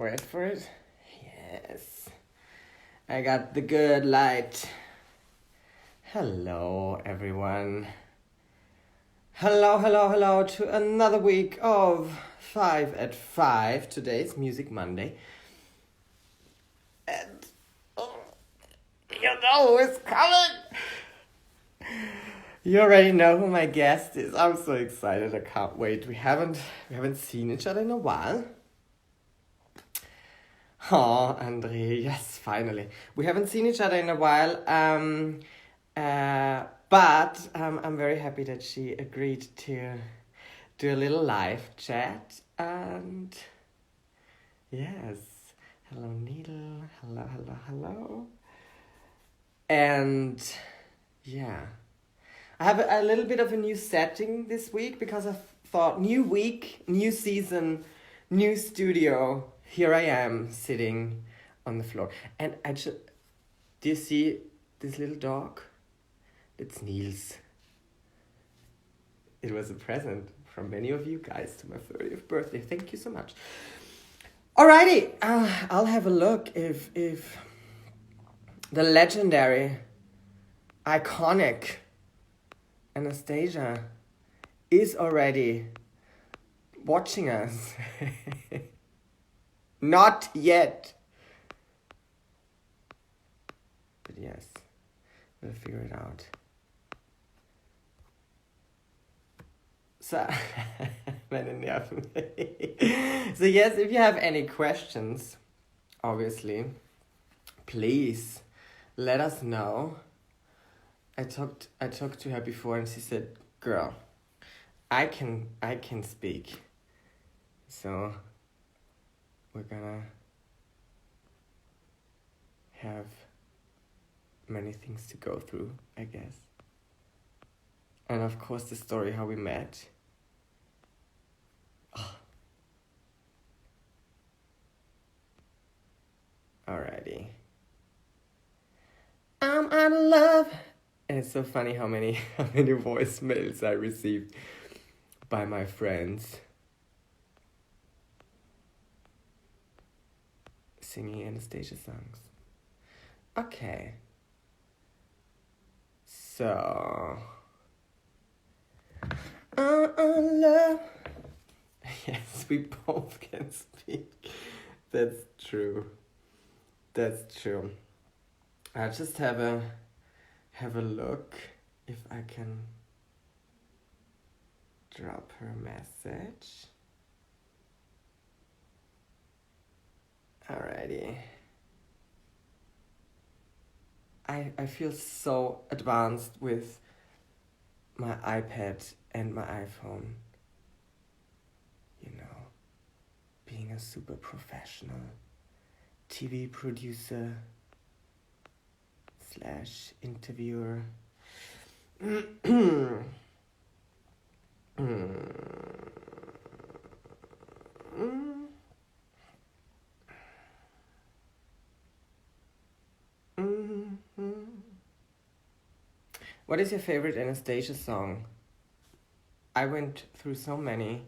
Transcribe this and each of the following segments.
Wait for it. Yes. I got the good light. Hello, everyone. Hello to another week of 5 at 5. Today's Music Monday. And you know who is coming. You already know who my guest is. I'm so excited. I can't wait. We haven't seen each other in a while. Oh, Andre, yes, finally. We haven't seen each other in a while, but I'm very happy that she agreed to do a little live chat. And yes, hello, Needle. Hello. And yeah, I have a little bit of a new setting this week because I thought new week, new season, new studio. Here I am sitting on the floor. And do you see this little dog? It's Niels. It was a present from many of you guys to my 30th birthday. Thank you so much. Alrighty, I'll have a look if the legendary, iconic Anastacia is already watching us. Not yet. But yes, we'll figure it out. So, meine Nerven. So yes, if you have any questions, obviously, please let us know. I talked to her before and she said, girl, I can speak. So we're gonna have many things to go through, I guess. And of course the story how we met. Oh. Alrighty. I'm out of love. And it's so funny how many voicemails I received by my friends singing Anastacia songs. Okay. So, love. Yes, we both can speak. That's true. I just have a look if I can drop her a message. Alrighty. I feel so advanced with my iPad and my iPhone. You know, being a super professional TV producer / interviewer. What is your favorite Anastacia song? I went through so many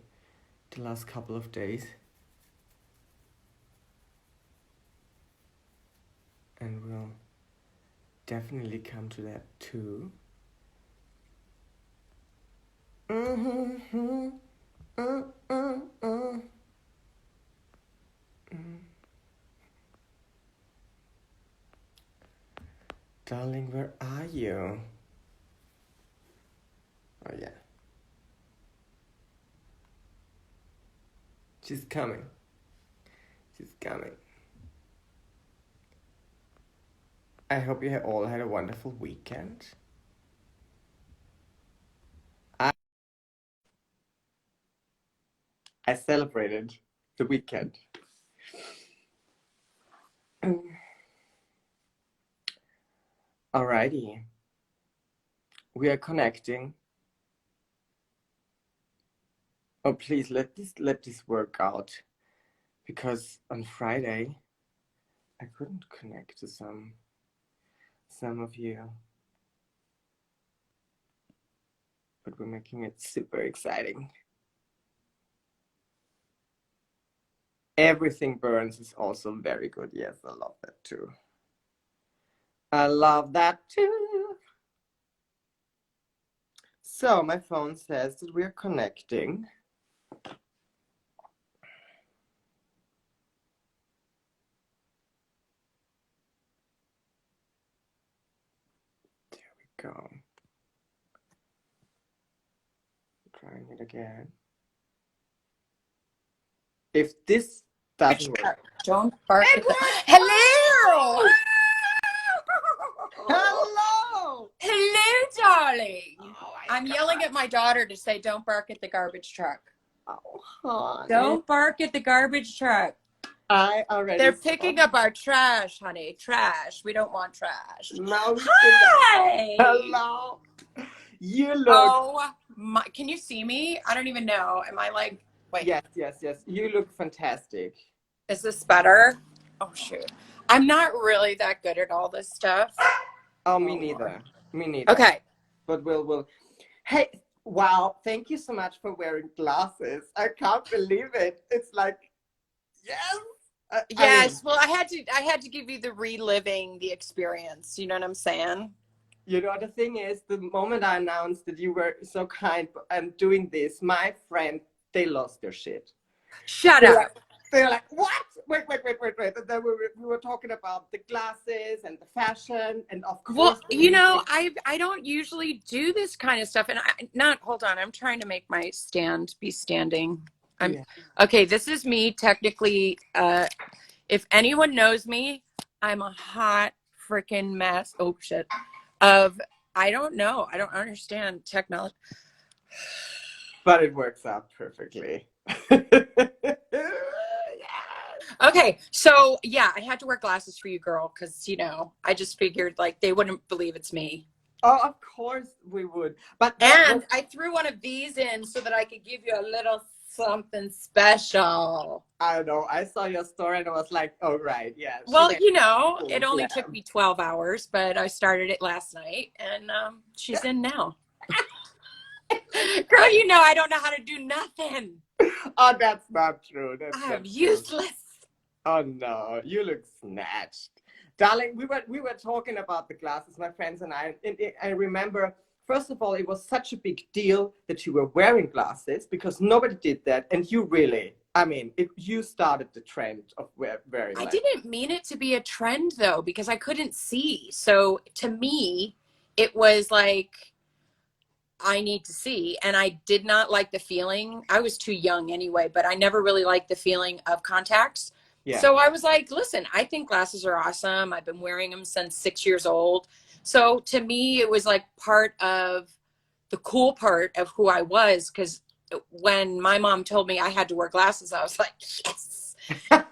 the last couple of days. And we'll definitely come to that too. Darling, where are you? Oh yeah. She's coming. I hope you all had a wonderful weekend. I celebrated the weekend. Alrighty. We are connecting. Oh, please let this work out, because on Friday I couldn't connect to some of you, but we're making it super exciting. Everything Burns is also very good. Yes, I love that too. I love that too. So my phone says that we're connecting. There we go. Trying it again. If this doesn't work. Don't bark at the... Hello! Hello! Hello, darling. Oh, I'm yelling at my daughter to say, don't bark at the garbage truck. Oh, honey. Don't bark at the garbage truck. I already They're picking up our trash, honey. Trash. We don't want trash. Now Hi! Hello! You look... Oh, my... Can you see me? I don't even know. Am I like... Wait. Yes. You look fantastic. Is this better? Oh, shoot. I'm not really that good at all this stuff. Oh, me neither. Me neither. Okay. But we'll... Hey, wow. Thank you so much for wearing glasses. I can't believe it. It's like, yes. Yes. Well, I had to give you the reliving the experience. You know what I'm saying? You know, the thing is, the moment I announced that you were so kind and doing this, my friend, they lost their shit. Shut up. They're like, what? Wait. And then we were talking about the glasses and the fashion, and of course. Well, you know, I don't usually do this kind of stuff, and hold on. I'm trying to make my stand be standing. Okay. This is me technically. If anyone knows me, I'm a hot freaking mess. Oh shit. I don't know. I don't understand technology. But it works out perfectly. Okay, so yeah, I had to wear glasses for you, girl, because you know I just figured like they wouldn't believe it's me. Oh, of course we would. And I threw one of these in so that I could give you a little something special. I know. I saw your story and I was like, oh right, yeah. Well, you know, it only took me 12 hours, but I started it last night, and she's in now. Girl, you know I don't know how to do nothing. Oh, that's not true. I'm useless. Oh no, you look snatched. Darling, we were talking about the glasses, my friends and I. I remember, first of all, it was such a big deal that you were wearing glasses because nobody did that. And you really, I mean, you started the trend of wearing. I didn't mean it to be a trend though, because I couldn't see. So to me, it was like, I need to see. And I did not like the feeling. I was too young anyway, but I never really liked the feeling of contacts. Yeah. So I was like, listen, I think glasses are awesome. I've been wearing them since 6 years old. So to me, it was like part of the cool part of who I was. Because when my mom told me I had to wear glasses, I was like, yes.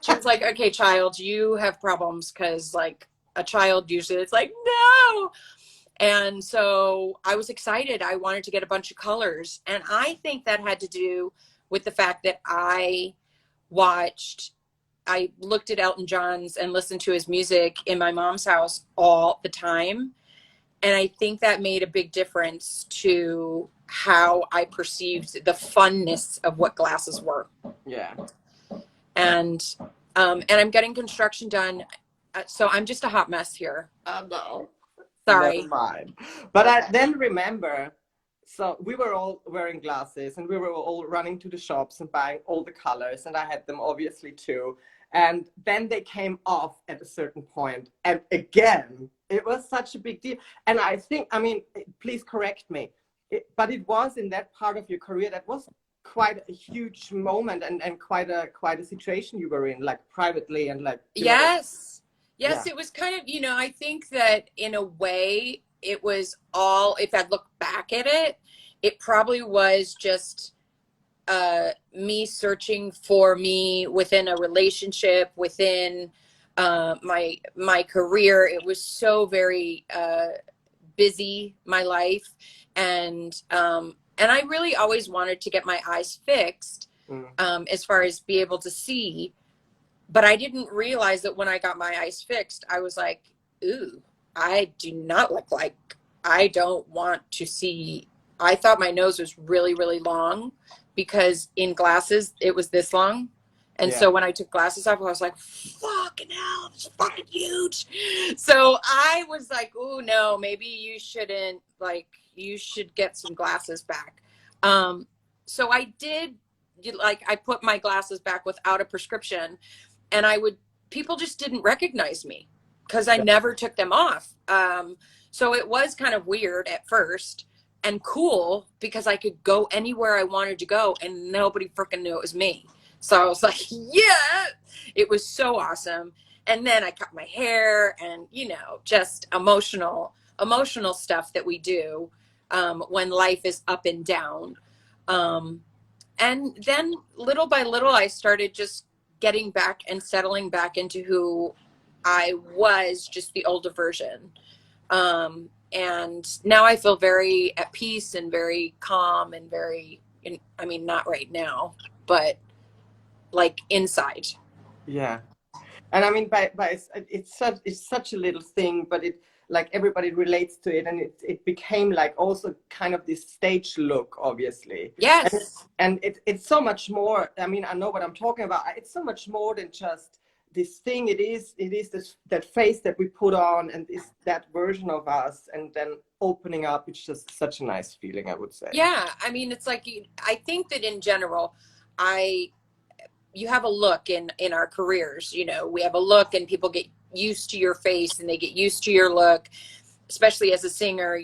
She was like, okay, child, you have problems. Because like a child usually it's like, no. And so I was excited. I wanted to get a bunch of colors. And I think that had to do with the fact that I looked at Elton John's and listened to his music in my mom's house all the time. And I think that made a big difference to how I perceived the funness of what glasses were. Yeah. And I'm getting construction done. So I'm just a hot mess here. No. Sorry. Never mind. But I then remember, so we were all wearing glasses and we were all running to the shops and buying all the colors, and I had them obviously too. And then they came off at a certain point, and again, it was such a big deal. And I think, I mean, please correct me, but it was in that part of your career that was quite a huge moment and quite a situation you were in, like privately and like. Yes. Yes, yeah. It was kind of, you know, I think that in a way it was all, if I look back at it, it probably was just me searching for me within a relationship, within my career. It was so very busy, my life. And I really always wanted to get my eyes fixed as far as be able to see. But I didn't realize that when I got my eyes fixed, I was like, ooh, I do not look like, I don't want to see. I thought my nose was really, really long because in glasses, it was this long. And Yeah. so when I took glasses off, I was like, fucking hell, it's fucking huge. So I was like, oh no, maybe you shouldn't, like, you should get some glasses back. Um, so I did, like, I put my glasses back without a prescription, and people just didn't recognize me because I Yeah. never took them off. So it was kind of weird at first and cool because I could go anywhere I wanted to go and nobody freaking knew it was me. So I was like, yeah, it was so awesome. And then I cut my hair and, just emotional stuff that we do when life is up and down. Um, and then little by little, I started just getting back and settling back into who I was, just the older version. And now I feel very at peace and very calm and I mean, not right now, but like inside. Yeah. And I mean, it's such a little thing, but it like everybody relates to it, and it became like also kind of this stage look, obviously, and Yes. it's so much more. I mean, I know what I'm talking about. It's so much more than just this thing. It is this that face that we put on, and is that version of us, and then opening up. It's just such a nice feeling, I would say. Yeah. I mean, it's like, I think that in general, I, you have a look in our careers, we have a look and people get used to your face and they get used to your look, especially as a singer,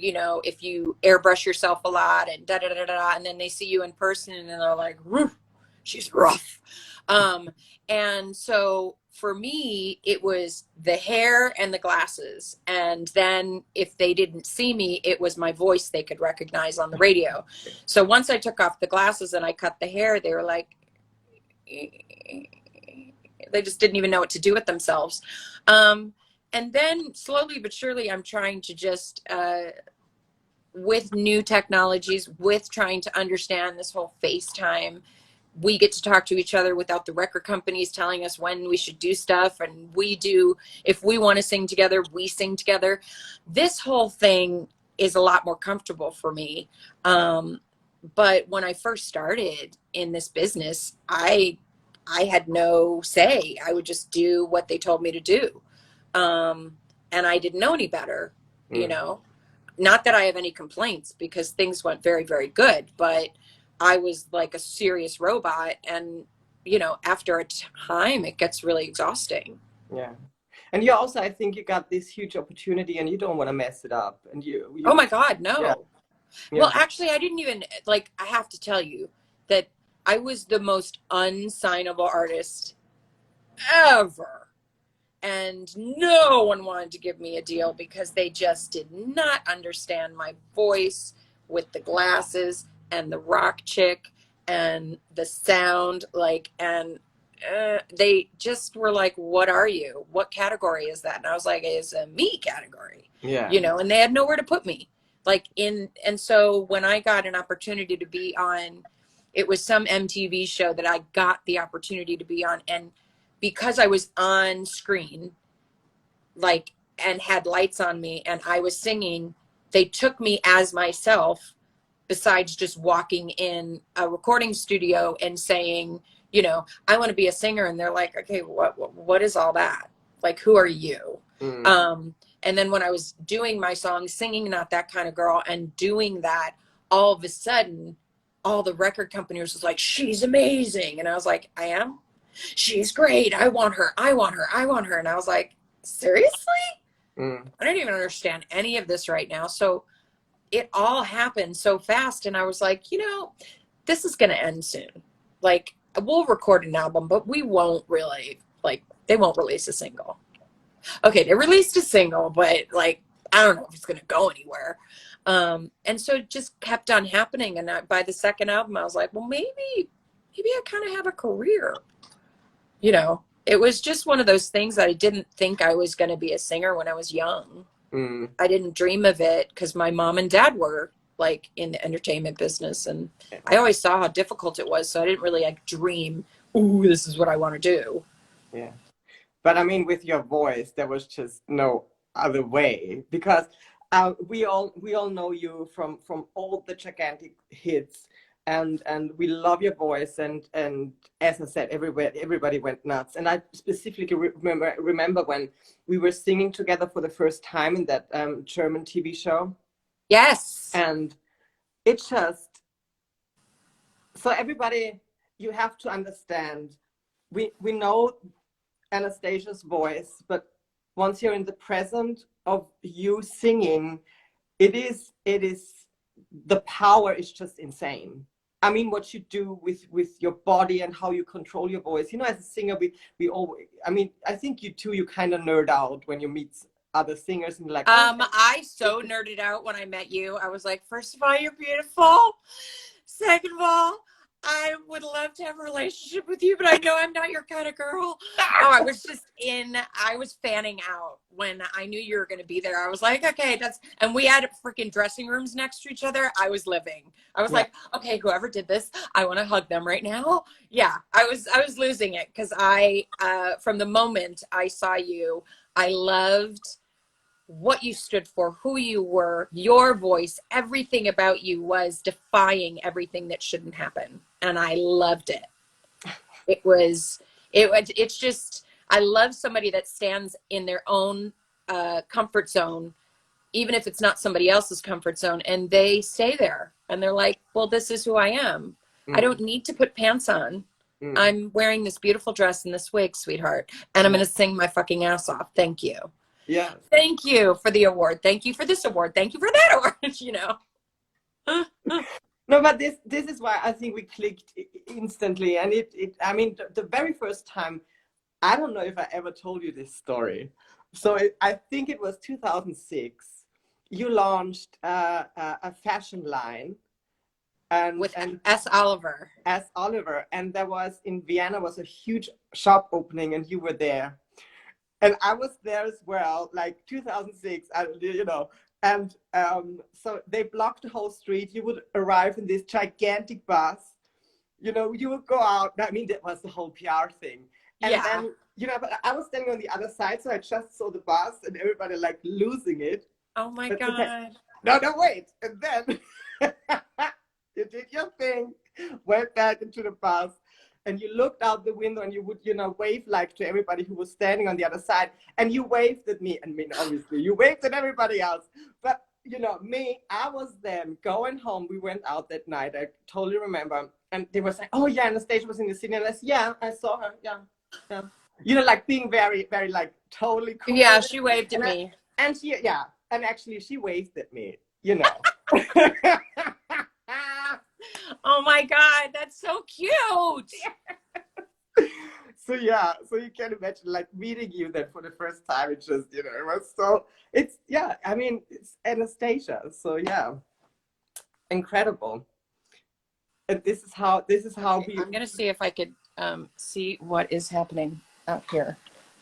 if you airbrush yourself a lot and da da da da, and then they see you in person and they're like, she's rough. Um, and so for me, it was the hair and the glasses. And then if they didn't see me, it was my voice they could recognize on the radio. So once I took off the glasses and I cut the hair, they were like, they just didn't even know what to do with themselves. And then slowly but surely, I'm trying to just, with new technologies, with trying to understand this whole FaceTime, we get to talk to each other without the record companies telling us when we should do stuff. And if we want to sing together, we sing together. This whole thing is a lot more comfortable for me. But when I first started in this business, I had no say. I would just do what they told me to do. And I didn't know any better, you Mm. know. Not that I have any complaints because things went very, very good, but I was like a serious robot. And, after a time, it gets really exhausting. Yeah. And you also, I think you got this huge opportunity, and you don't want to mess it up, and Oh you my God, yeah. no. Well, Yeah. actually, I didn't even, like, I have to tell you that I was the most unsignable artist ever. And no one wanted to give me a deal because they just did not understand my voice with the glasses and the rock chick and the sound, like, and they just were like, what are you, what category is that? And I was like, it's a me category, Yeah. and they had nowhere to put me, like, and so when I got an opportunity to be on, it was some MTV show that I got the opportunity to be on, and because I was on screen, like, and had lights on me and I was singing, they took me as myself, besides just walking in a recording studio and saying, I want to be a singer. And they're like, okay, what is all that? Like, who are you? Mm. And then when I was doing my song, singing Not That Kind of Girl, and doing that, all of a sudden, all the record companies was like, she's amazing. And I was like, I am? She's great. I want her. I want her. I want her. And I was like, seriously? Mm. I don't even understand any of this right now. So it all happened so fast. And I was like, this is going to end soon. Like, we'll record an album, but we won't really, like, they won't release a single. Okay, they released a single, but, like, I don't know if it's going to go anywhere. And so it just kept on happening. And by the second album, I was like, well, maybe I kind of have a career. It was just one of those things that I didn't think I was going to be a singer when I was young. Mm. I didn't dream of it because my mom and dad were, like, in the entertainment business, and I always saw how difficult it was. So I didn't really, like, dream, ooh, this is what I want to do. Yeah. But I mean, with your voice, there was just no other way, because we all know you from all the gigantic hits, and we love your voice, and as I said, everybody went nuts. And I specifically remember when we were singing together for the first time in that German TV show. Yes. And it just, so everybody, you have to understand, we know Anastasia's voice, but once you're in the present of you singing, it is the power is just insane. I mean, what you do with your body and how you control your voice. You know, as a singer, we always, I mean, I think you too, you kind of nerd out when you meet other singers and you're like, oh, I so nerded out when I met you. I was like, first of all, you're beautiful. Second of all, I would love to have a relationship with you, but I know I'm not your kind of girl. Oh, I was fanning out when I knew you were going to be there. I was like, okay, and we had freaking dressing rooms next to each other. I was living. I was like, okay, whoever did this, I want to hug them right now. Yeah, I was losing it because from the moment I saw you, I loved what you stood for, who you were, your voice, everything about you was defying everything that shouldn't happen. And I loved it. It's just, I love somebody that stands in their own comfort zone, even if it's not somebody else's comfort zone, and they stay there and they're like, well, this is who I am. I don't need to put pants on. I'm wearing this beautiful dress and this wig, sweetheart, and I'm going to sing my fucking ass off. Thank you. Yeah. Thank you for the award. Thank you for this award. Thank you for that award, you know. No, but this is why I think we clicked instantly. And I mean, the very first time, I don't know if I ever told you this story. So I think it was 2006. You launched a fashion line. With S. Oliver. S. Oliver. And there was, in Vienna, was a huge shop opening and you were there. And I was there as well, like 2006, you know. And so they blocked the whole street. You would arrive in this gigantic bus. You know, you would go out. I mean, that was the whole PR thing. And then, you know, but I was standing on the other side, so I just saw the bus and everybody like losing it. Oh my God. Okay. No, wait. And then you did your thing, went back into the bus, and you looked out the window and you would, you know, wave like to everybody who was standing on the other side. And you waved at me. I mean, obviously, you waved at everybody else. But, you know, me, I was then going home. We went out that night. I totally remember. And they were like, oh, yeah, Anastacia was in the city. And I said, yeah, I saw her. Yeah. You know, like being very, very, like, totally cool. Yeah, she waved at me. And she, yeah. And actually, she waved at me, you know. Oh my God, that's so cute. So yeah, so you can imagine like meeting you then for the first time. It just, you know, it was so, it's, yeah, I mean, it's Anastacia. So yeah, incredible. And this is how okay, I'm gonna see if I could see what is happening out here.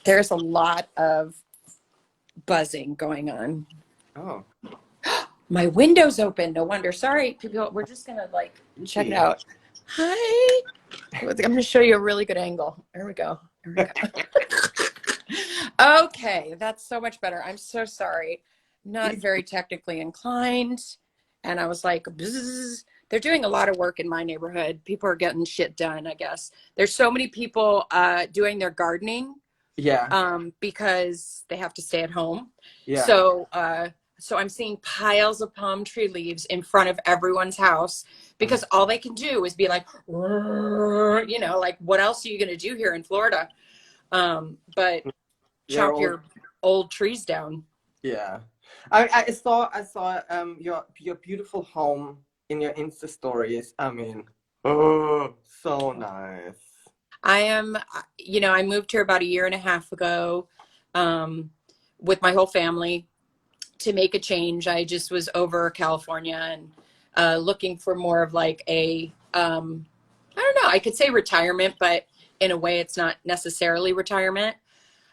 There's a lot of buzzing going on. Oh. My window's open. No wonder. Sorry, people. We're just gonna like check it out. Hi. I'm gonna show you a really good angle. There we go. Okay, that's so much better. I'm so sorry. Not very technically inclined. And I was like, bzz. They're doing a lot of work in my neighborhood. People are getting shit done, I guess. There's so many people doing their gardening. Yeah. Because they have to stay at home. Yeah. So I'm seeing piles of palm tree leaves in front of everyone's house because all they can do is be like, you know, like what else are you going to do here in Florida? But chop your old trees down. Yeah. I saw your beautiful home in your Insta stories. I mean, oh, so nice. I am, you know, I moved here about 1.5 years ago with my whole family to make a change. I just was over California and looking for more of like a, I don't know, I could say retirement, but in a way it's not necessarily retirement.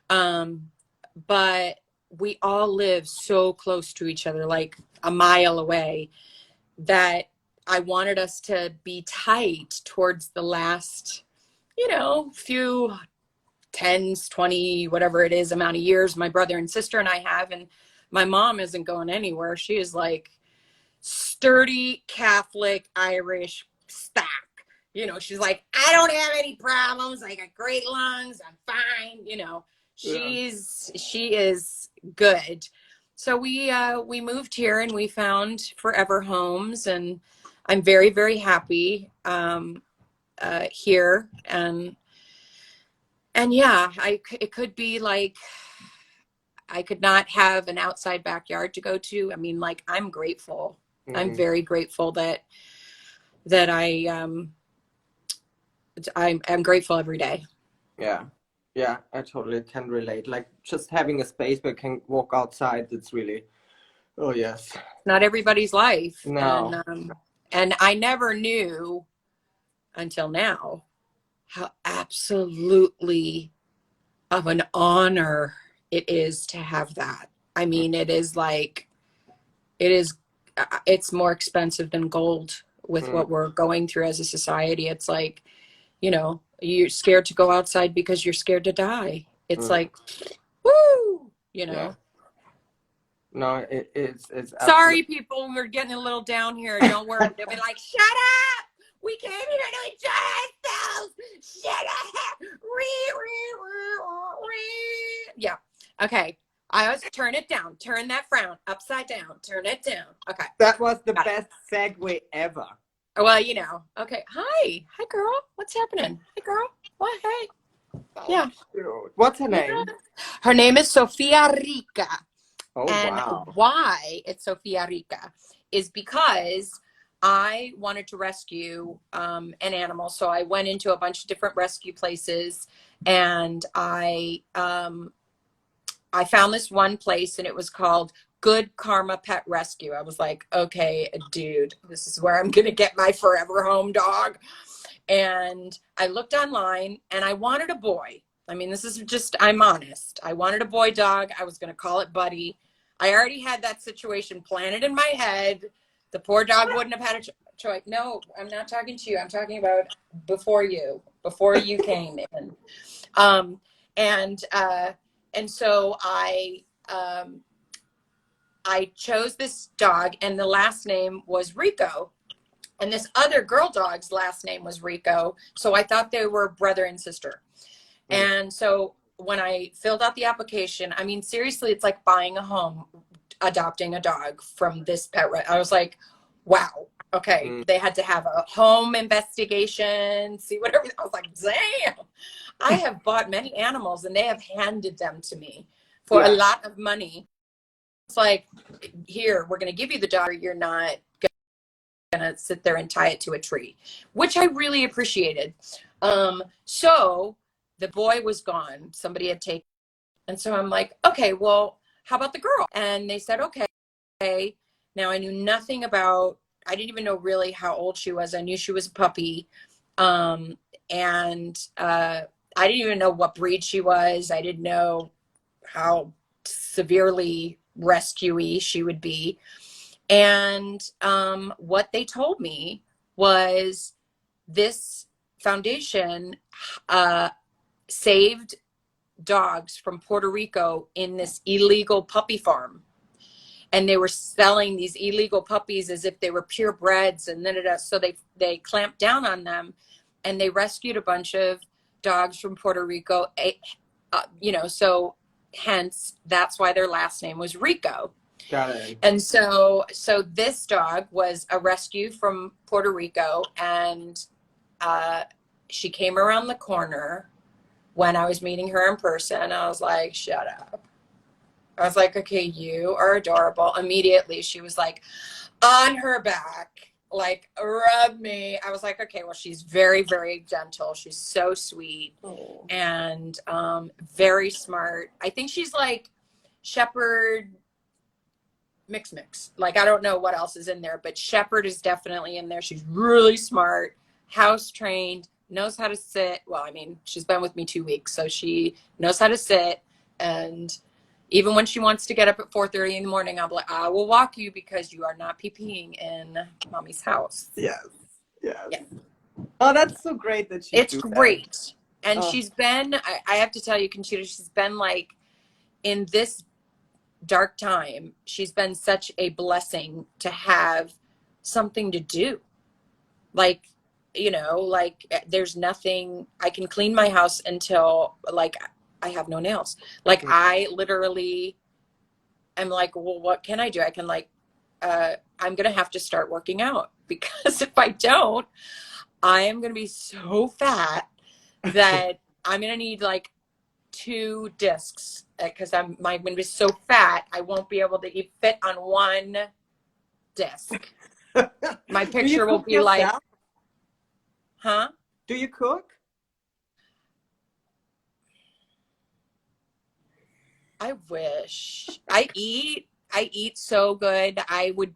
But we all live so close to each other, like a mile away, that I wanted us to be tight towards the last, you know, few 10s, 20, whatever it is, amount of years my brother and sister and I have. And my mom isn't going anywhere. She is like sturdy Catholic Irish stack. You know, she's like, I don't have any problems. I got great lungs. I'm fine. You know, she is good. So we moved here and we found forever homes, and I'm very, very happy here. And yeah, it could be like I could not have an outside backyard to go to. I mean, like, I'm grateful. I'm very grateful that I'm grateful every day. Yeah. Yeah, I totally can relate. Like just having a space where I can walk outside, it's really, oh yes. Not everybody's life. No. And I never knew until now how absolutely of an honor it is to have that. I mean, it's more expensive than gold with what we're going through as a society. It's like, you know, you're scared to go outside because you're scared to die. It's like, woo, you know. Yeah. No, it's Sorry, people, we're getting a little down here. Don't worry. They'll be like, shut up. We came here to enjoy ourselves. Shut up. Yeah. Okay. I always turn it down. Turn that frown upside down. Turn it down. Okay. That was the best segue ever. Well, you know. Okay. Hi. Hi, girl. What's happening? Hey, girl. What? Hey. Yeah. What's her name? Her name is Sofia Rica. Oh, and wow. why it's Sofia Rica is because I wanted to rescue an animal. So I went into a bunch of different rescue places, and I found this one place, and it was called Good Karma Pet Rescue. I was like, okay, dude, this is where I'm going to get my forever home dog. And I looked online, and I wanted a boy. I mean, this is just, I'm honest. I wanted a boy dog. I was going to call it Buddy. I already had that situation planted in my head. The poor dog wouldn't have had a choice. No, I'm not talking to you. I'm talking about before you came in. And so I chose this dog, and the last name was Rico. And this other girl dog's last name was Rico. So I thought they were brother and sister. And so when I filled out the application, I mean, seriously, it's like buying a home, adopting a dog from this pet. I was like, wow. Okay. They had to have a home investigation, see whatever. I was like, damn, I have bought many animals and they have handed them to me for a lot of money. It's like, here, we're going to give you the dog. You're not going to sit there and tie it to a tree, which I really appreciated. So the boy was gone. Somebody had taken. And so I'm like, okay, well, how about the girl? And they said, okay. Now I knew nothing about, I didn't even know really how old she was. I knew she was a puppy. I didn't even know what breed she was. I didn't know how severely rescue-y she would be. And what they told me was this foundation saved dogs from Puerto Rico in this illegal puppy farm. And they were selling these illegal puppies as if they were purebreds. And then so they clamped down on them, and they rescued a bunch of dogs from Puerto Rico. So hence that's why their last name was Rico. Got it. And so this dog was a rescue from Puerto Rico, and she came around the corner when I was meeting her in person. I was like, shut up. I was like, okay, you are adorable. Immediately, she was like on her back, like rub me. I was like, okay, well, she's very, very gentle. She's so sweet and very smart. I think she's like Shepherd mix. Like, I don't know what else is in there, but Shepherd is definitely in there. She's really smart, house trained, knows how to sit. Well, I mean, she's been with me 2 weeks, so she knows how to sit. And even when she wants to get up at 4:30 in the morning, I'll be like, I will walk you because you are not pee-peeing in mommy's house. Yes. Oh, that's so great that she's It's great. And she's been, I have to tell you, Conchita, she's been like, in this dark time, she's been such a blessing to have something to do. Like, you know, like there's nothing, I can clean my house until like I have no nails. Like I literally am like, well, what can I do? I can like, I'm going to have to start working out because if I don't, I am going to be so fat that I'm going to need like 2 discs because I'm going to be so fat. I won't be able to fit on one disc. My Do you picture will cook be like, yourself? huh? Do you cook? I wish. I eat so good. I would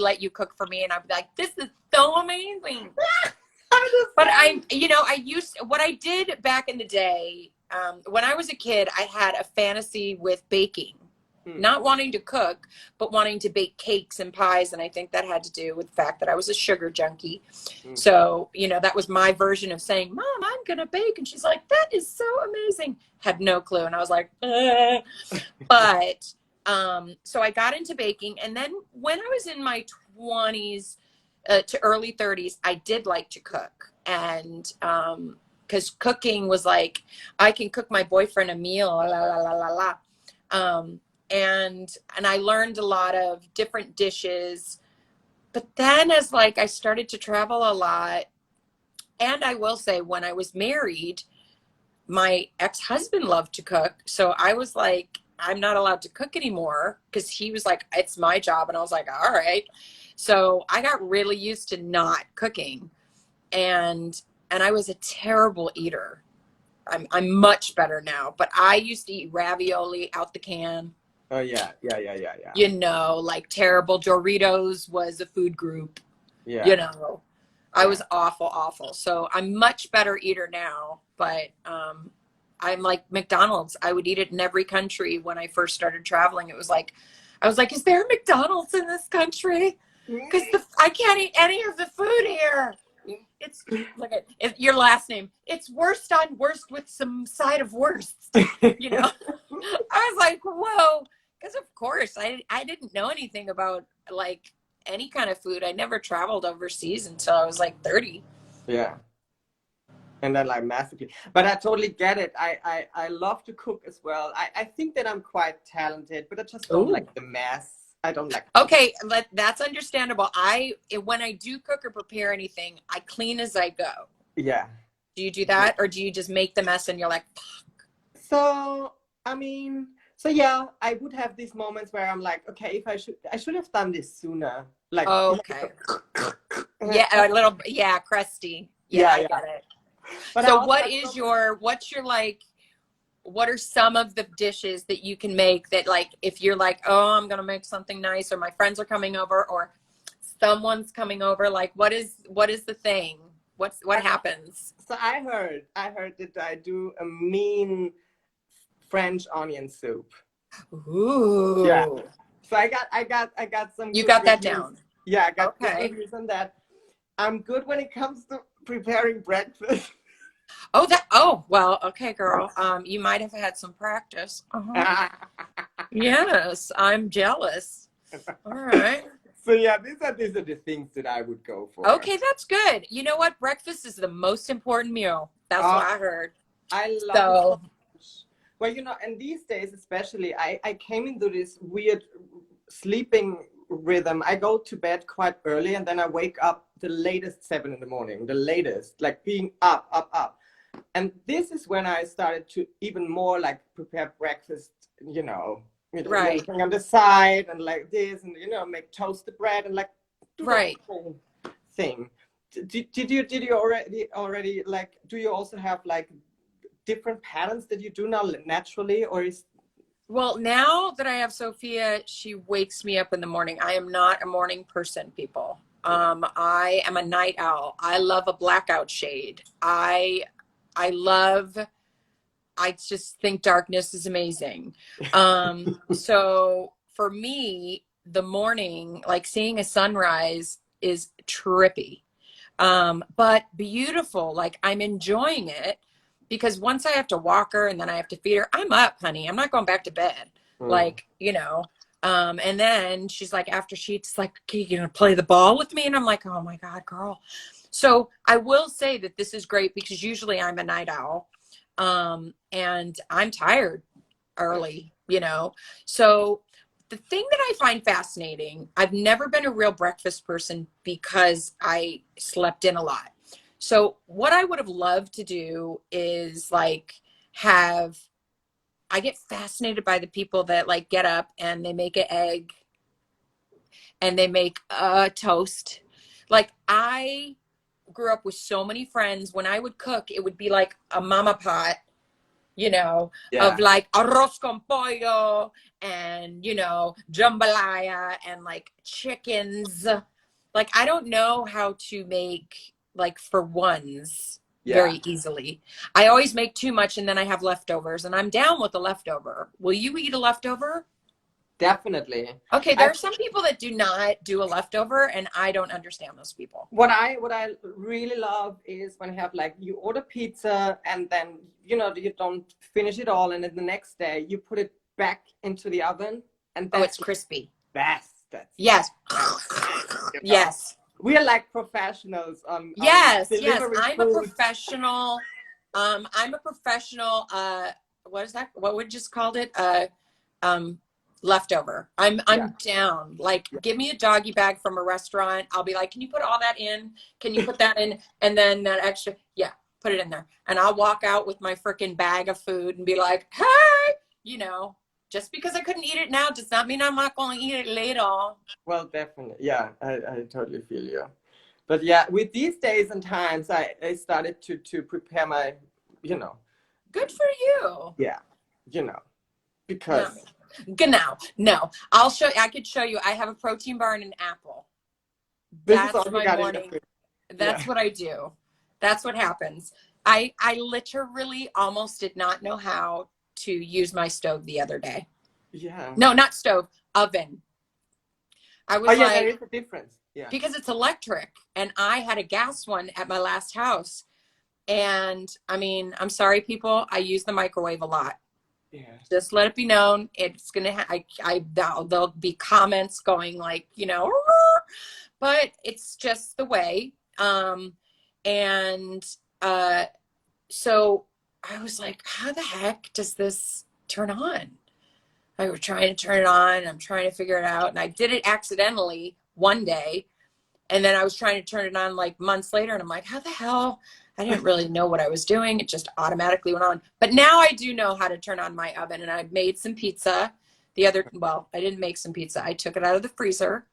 let you cook for me and I'd be like, this is so amazing. But what I did back in the day, when I was a kid, I had a fantasy with baking. Not wanting to cook, but wanting to bake cakes and pies. And I think that had to do with the fact that I was a sugar junkie. So, that was my version of saying, Mom, I'm going to bake. And she's like, that is so amazing. Had no clue. And I was like, But, so I got into baking. And then when I was in my 20s to early 30s, I did like to cook. And, because cooking was like, I can cook my boyfriend a meal, la, la, la, la, la. And I learned a lot of different dishes. But then as like I started to travel a lot, and I will say when I was married, my ex-husband loved to cook. So I was like, I'm not allowed to cook anymore because he was like, it's my job. And I was like, all right. So I got really used to not cooking. And I was a terrible eater. I'm much better now, but I used to eat ravioli out the can. Oh yeah. Like terrible. Doritos was a food group. Yeah. I was awful. So I'm much better eater now, but I'm like McDonald's. I would eat it in every country when I first started traveling. I was like, is there a McDonald's in this country? Because I can't eat any of the food here. It's look at your last name. It's Wurst on Wurst with some side of Wurst. I was like, whoa. Because of course I didn't know anything about like any kind of food. I never traveled overseas until I was like 30. Yeah. And then like massively. But I totally get it. I love to cook as well. I think that I'm quite talented, but I just don't like the mess. I don't like. Okay, that's understandable. When I do cook or prepare anything, I clean as I go. Yeah. Do you do that, or do you just make the mess and you're like, fuck? So I mean, yeah, I would have these moments where I'm like, okay, if I should have done this sooner. Like, okay, yeah, a little, yeah, crusty. Yeah, I get it. But so what are some of the dishes that you can make that like, if you're like, oh, I'm going to make something nice, or my friends are coming over, or someone's coming over, like what is the thing? What happens? So I heard that I do a mean French onion soup. Ooh. Yeah. So I got some. You got that down. Yeah, I got good reviews on that. I'm good when it comes to preparing breakfast. Oh, well, okay, girl. You might have had some practice. Yes, I'm jealous. All right. So yeah, these are the things that I would go for. Okay, that's good. You know what? Breakfast is the most important meal. That's what I heard. I love it. Well, and these days especially, I came into this weird sleeping rhythm. I go to bed quite early and then I wake up the latest 7 in the morning, the latest, like being up. And this is when I started to even more like prepare breakfast, right on the side and like this, and make toasted bread and like do right the whole thing. Did you already like? Do you also have like different patterns that you do now naturally, or is? Well, now that I have Sophia, she wakes me up in the morning. I am not a morning person, people. I am a night owl. I love a blackout shade. I just think darkness is amazing. So for me, the morning, like seeing a sunrise is trippy, but beautiful. Like I'm enjoying it because once I have to walk her and then I have to feed her, I'm up, honey. I'm not going back to bed. Like, and then she's like, after she eats, like, okay, you gonna play the ball with me? And I'm like, oh my God, girl. So I will say that this is great because usually I'm a night owl, and I'm tired early, you know. So the thing that I find fascinating, I've never been a real breakfast person because I slept in a lot. So what I would have loved to do is like have, I get fascinated by the people that like get up and they make an egg and they make a toast. Like I grew up with so many friends. When I would cook, it would be like a mama pot, you know, of Yeah. like arroz con pollo and, you know, jambalaya and like chickens. Like, I don't know how to make like for ones Yeah. very easily. I always make too much and then I have leftovers and I'm down with the leftover. Will you eat a leftover? Definitely. Okay, there I are some people that do not do a leftover and I don't understand those people. what I really love is when you have like you order pizza and then you don't finish it all and then the next day you put it back into the oven and Oh, it's that's crispy. best. That's Yes. you know. Yes. We are like professionals on Yes, yes. delivery food. I'm a professional what is that? What would you just called it? Um leftover. Yeah. I'm down. Like give me a doggy bag from a restaurant. I'll be like, "Can you put all that in? Can you put that in?" And then that extra, yeah, put it in there. And I'll walk out with my freaking bag of food and be like, "Hey, you know, just because I couldn't eat it now does not mean I'm not going to eat it later." Well, definitely. Yeah, I totally feel you. But yeah, with these days and times, I started to prepare my, you know, Good for you. yeah, No. because No. I'll show you. I could show you. I have a protein bar and an apple. this is all That's you my got in the morning. fridge. Yeah. That's what I do. That's what happens. I literally almost did not know how to use my stove the other day. Yeah. No, not stove, oven. I Oh was yeah, there like, is a difference. Yeah. because it's electric and I had a gas one at my last house. And I mean, I'm sorry, people, I use the microwave a lot. Yeah. Just let it be known. It's gonna. There'll be comments going like, you know, but it's just the way. And uh, so I was like, how the heck does this turn on? I was trying to turn it on. I'm trying to figure it out, and I did it accidentally one day, and then I was trying to turn it on like months later, and I'm like, how the hell? I didn't really know what I was doing. It just automatically went on. But now I do know how to turn on my oven, and I made some pizza well, I didn't make some pizza. I took it out of the freezer.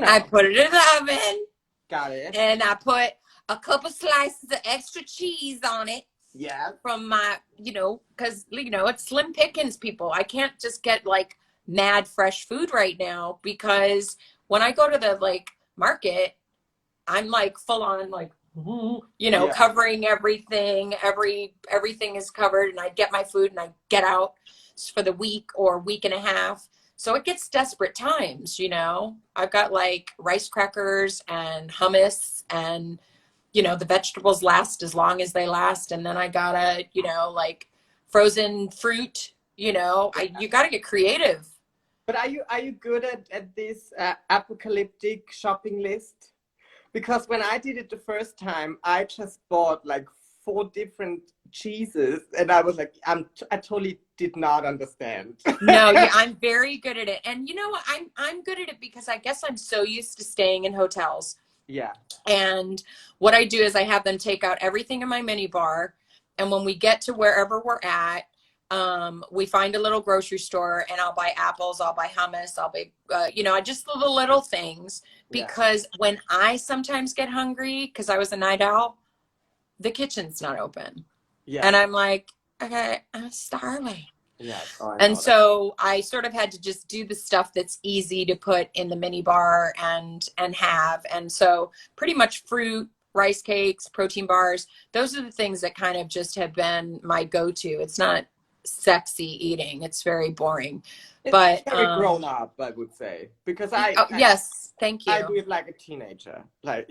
I put it in the oven. Got it. And I put a couple slices of extra cheese on it. Yeah. From my, because, it's slim pickings, people. I can't just get like mad fresh food right now because when I go to the like market, I'm like full on like, Yeah. covering everything. Everything is covered, and I get my food and I get out for the week or week and a half. So it gets desperate times, I've got like rice crackers and hummus and the vegetables last as long as they last. And then I gotta, like frozen fruit, you gotta get creative. But are you good at this apocalyptic shopping list? Because when I did it the first time, I just bought like 4 different cheeses, and I was like, I totally did not understand. No, yeah, I'm very good at it, and you know what? I'm good at it because I guess I'm so used to staying in hotels. Yeah. And what I do is I have them take out everything in my mini bar, and when we get to wherever we're at, we find a little grocery store, and I'll buy apples, I'll buy hummus, I'll buy, I just the little things. Because when I sometimes get hungry, because I was a night owl, the kitchen's not open. Yeah. And I'm like, okay, I'm starving. Yeah. And so I sort of had to just do the stuff that's easy to put in the mini bar and have. And so pretty much fruit, rice cakes, protein bars, those are the things that kind of just have been my go-to. It's not sexy eating. It's very boring. It's very grown up, I would say, because yes, thank you. I do it like a teenager, like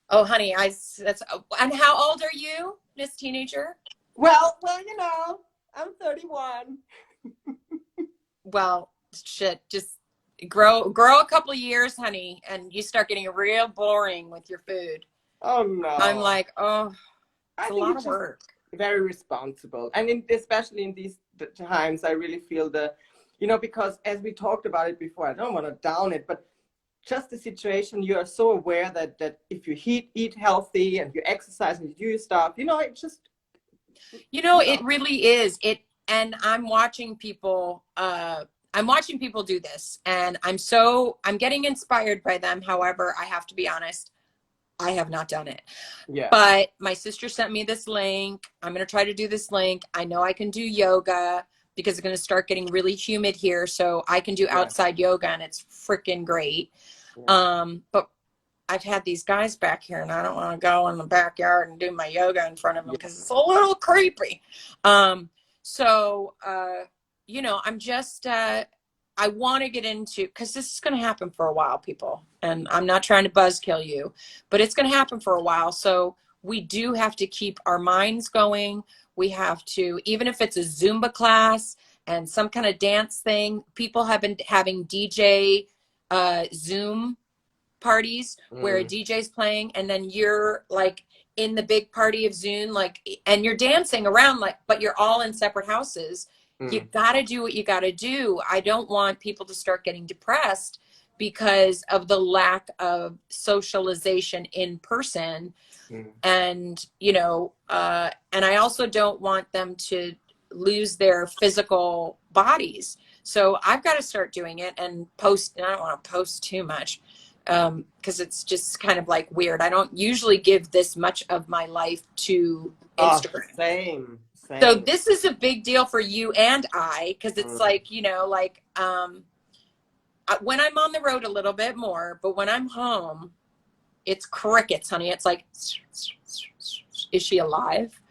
Oh, honey, and how old are you, Miss Teenager? Well, I'm 31. Well, shit, just grow a couple of years, honey, and you start getting real boring with your food. Oh I'm no. like, oh, it's I a think lot it's of just work. very responsible. And especially in these times, I really feel because as we talked about it before, I don't want to down it, but just the situation, you are so aware that if you eat healthy and you exercise and you do your stuff, it just, It really is. And I'm watching people do this, and I'm getting inspired by them. However, I have to be honest, I have not done it. yeah, But my sister sent me this link. I'm going to try to do this link. I know I can do yoga because it's going to start getting really humid here. So I can do yeah, outside yoga, and it's freaking great. yeah. But I've had these guys back here, and I don't want to go in the backyard and do my yoga in front of them Yeah. because it's a little creepy. So, I'm just, I want to get into, because this is going to happen for a while, people. And I'm not trying to buzzkill you, but it's going to happen for a while. So we do have to keep our minds going. We have to, even if it's a Zumba class and some kind of dance thing, people have been having DJ Zoom parties where a Mm, DJ's playing and then you're like in the big party of Zoom, like, and you're dancing around, like, but you're all in separate houses. You mm, got to do what you got to do. I don't want people to start getting depressed because of the lack of socialization in person. mm. And I also don't want them to lose their physical bodies. So I've got to start doing it and post. And I don't want to post too much because it's just kind of like weird. I don't usually give this much of my life to Oh, Instagram. same, So same. this is a big deal for you and I, because it's Mm, like, when I'm on the road a little bit more, but when I'm home, it's crickets, honey. It's like, is she alive?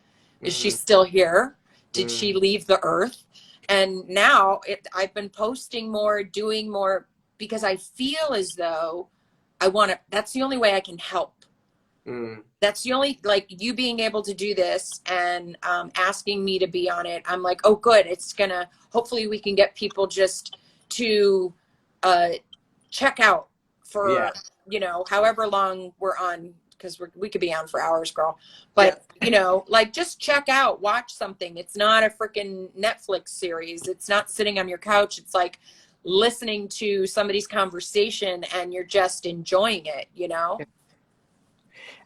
Is she mm, still here? Did she mm, leave the earth? And now I've been posting more, doing more, because I feel as though that's the only way I can help. mm. That's the only, like, you being able to do this and asking me to be on it. I'm like, oh, good. Hopefully we can get people just to uh, check out Yeah, for, however long we're on, because we could be on for hours, girl. yes. But, like, just check out, watch something. It's not a freaking Netflix series. It's not sitting on your couch. It's like listening to somebody's conversation and you're just enjoying it.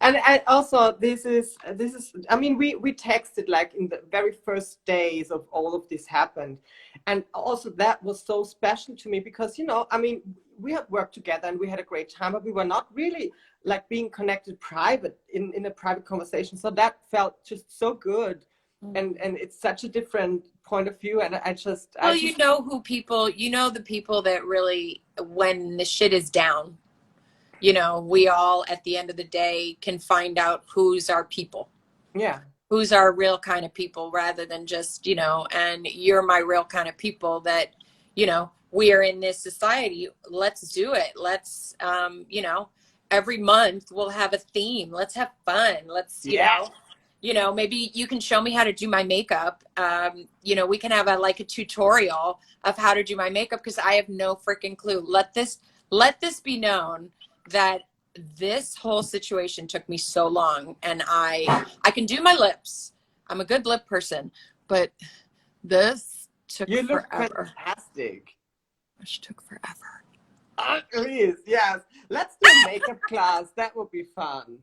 And also this is I mean we texted like in the very first days of all of this happened, and also that was so special to me because I mean we had worked together and we had a great time, but we were not really like being connected private in a private conversation, so that felt just so good. And it's such a different point of view, and I Well, just the people that really, when the shit is down, we all at the end of the day can find out who's our people, yeah, who's our real kind of people, rather than just, and you're my real kind of people that, we are in this society. Let's do it. Let's, every month we'll have a theme. Let's have fun. Let's, yeah, maybe you can show me how to do my makeup. We can have a tutorial of how to do my makeup, because I have no freaking clue. Let this be known that this whole situation took me so long, and I can do my lips. I'm a good lip person, but this took you look forever. fantastic. Which took forever. Please, yes, let's do a makeup class, that would be fun.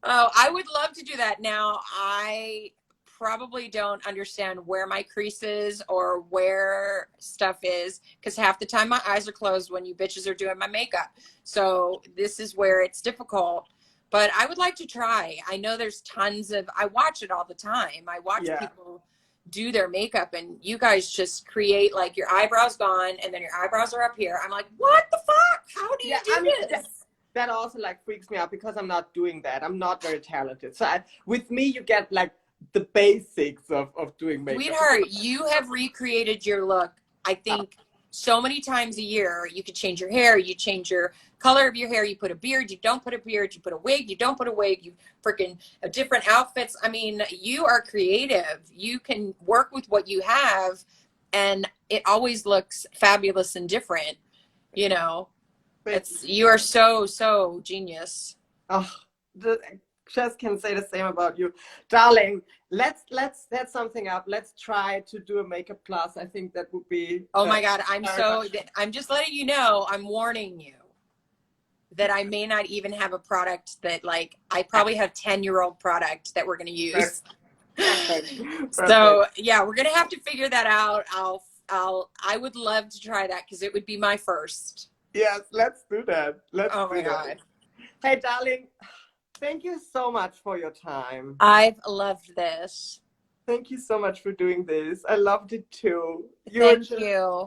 Oh, I would love to do that. Now, I probably don't understand where my crease is or where stuff is, because half the time my eyes are closed when you bitches are doing my makeup. So this is where it's difficult. But I would like to try. I know there's I watch it all the time. I watch Yeah. people do their makeup, and you guys just create, like, your eyebrows gone and then your eyebrows are up here. I'm like, what the fuck? How do you Yeah, do I mean this? that also like freaks me out because I'm not doing that. I'm not very talented. So with me, you get like the basics of doing makeup. Sweetheart, you have recreated your look, I think, so many times a year. You could change your hair, you change your color of your hair, you put a beard, you don't put a beard, you put a wig, you don't put a wig, you freaking different outfits. I mean, you are creative. You can work with what you have, and it always looks fabulous and different. You know, Thank you are so genius. Oh, just can say the same about you, darling. Let's set something up. Let's try to do a makeup class. I think that would be Oh my God, very much. I'm just letting you know, I'm warning you that I may not even have a product that like, I probably have 10-year-old product that we're going to use. Perfect. So yeah, we're going to have to figure that out. I would love to try that because it would be my first. Yes, let's do that. Let's Oh do my that. God. Hey, darling, thank you so much for your time. I've loved this. Thank you so much for doing this. I loved it too. Thank you.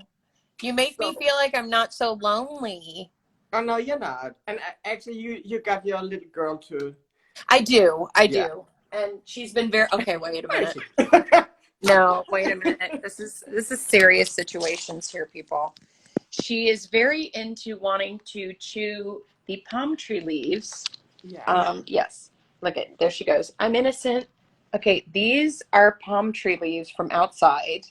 You make me So, feel like I'm not so lonely. oh no, you're not. And actually, you got your little girl too. I do. Yeah. And she's been very okay, wait a Where is minute. she? No, wait a minute. This is serious situations here, people. She is very into wanting to chew the palm tree leaves. Yeah. Yes. Look at there she goes. I'm innocent. Okay, these are palm tree leaves from outside,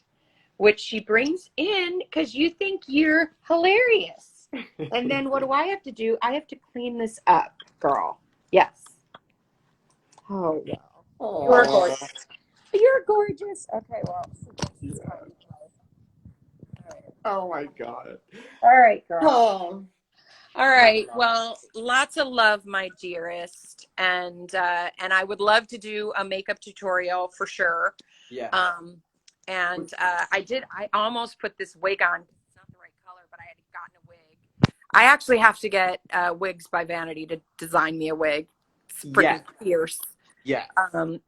which she brings in because you think you're hilarious. And then what do I have to do? I have to clean this up, girl. Yes. Oh, wow. You're gorgeous. You're gorgeous. Okay, well. Oh my God. All right, girl. Oh. All right. Well, lots of love, my dearest, and I would love to do a makeup tutorial for sure. Yeah. I almost put this wig on. It's not the right color, but I had gotten a wig. I actually have to get wigs by Vanity to design me a wig. It's freaking fierce. Yeah.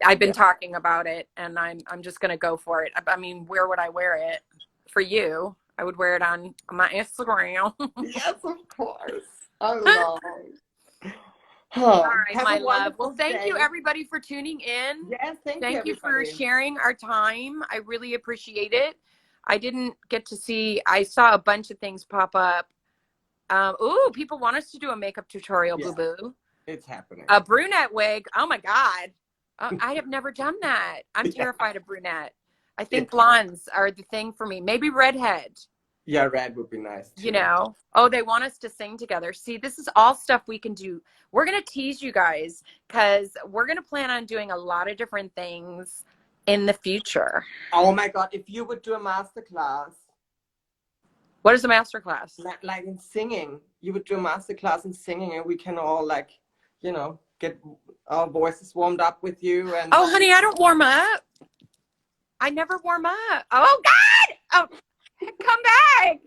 I've been talking about it, and I'm just gonna go for it. I mean, where would I wear it? For you, I would wear it on my Instagram. Yes, of course. I love. All right, Have my a love. Well, wonderful thank you day. everybody for tuning in. Yes, thank you, Thank you for everybody. sharing our time. I really appreciate it. I didn't get to see, I saw a bunch of things pop up. Ooh, people want us to do a makeup tutorial, Yeah. boo boo. It's happening. A brunette wig. Oh my God. I have never done that. I'm terrified of brunette. I think blondes are the thing for me. Maybe redhead. Yeah, red would be nice too. You know, oh, they want us to sing together. See, this is all stuff we can do. We're going to tease you guys because we're going to plan on doing a lot of different things in the future. Oh my God, if you would do a master class. What is a master class? Like in singing. You would do a master class in singing and we can all like, you know, get our voices warmed up with you. And oh, honey, I don't warm up. I never warm up. Oh, God. Oh. Come back.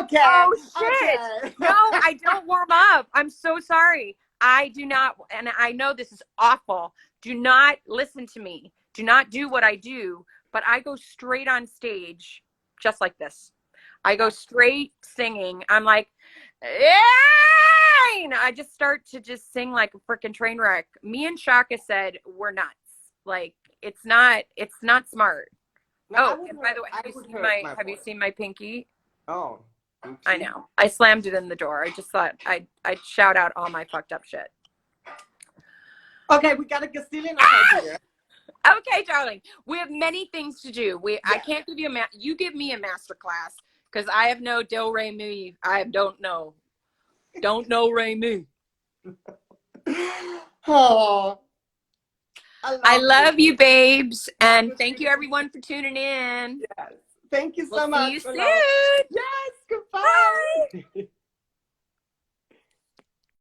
Okay. Oh, shit. Okay. No, I don't warm up. I'm so sorry. I do not, and I know this is awful. Do not listen to me. Do not do what I do, but I go straight on stage just like this. I go straight singing. I'm like, yeah! I just start to just sing like a freaking train wreck. Me and Shaka said we're nuts. Like, it's not smart. No, and by the way, have you seen my pinky? Oh. I know. I slammed it in the door. I just thought I'd shout out all my fucked up shit. Okay, we got a Castilian here. Okay, darling. We have many things to do. I can't give you you give me a master class because I have no do re mi. I don't know. Don't know re mi. Oh. I love you, babes. And thank you, everyone, for tuning in. Yes. Thank you so We'll much. See you soon. Yes. Goodbye. Bye.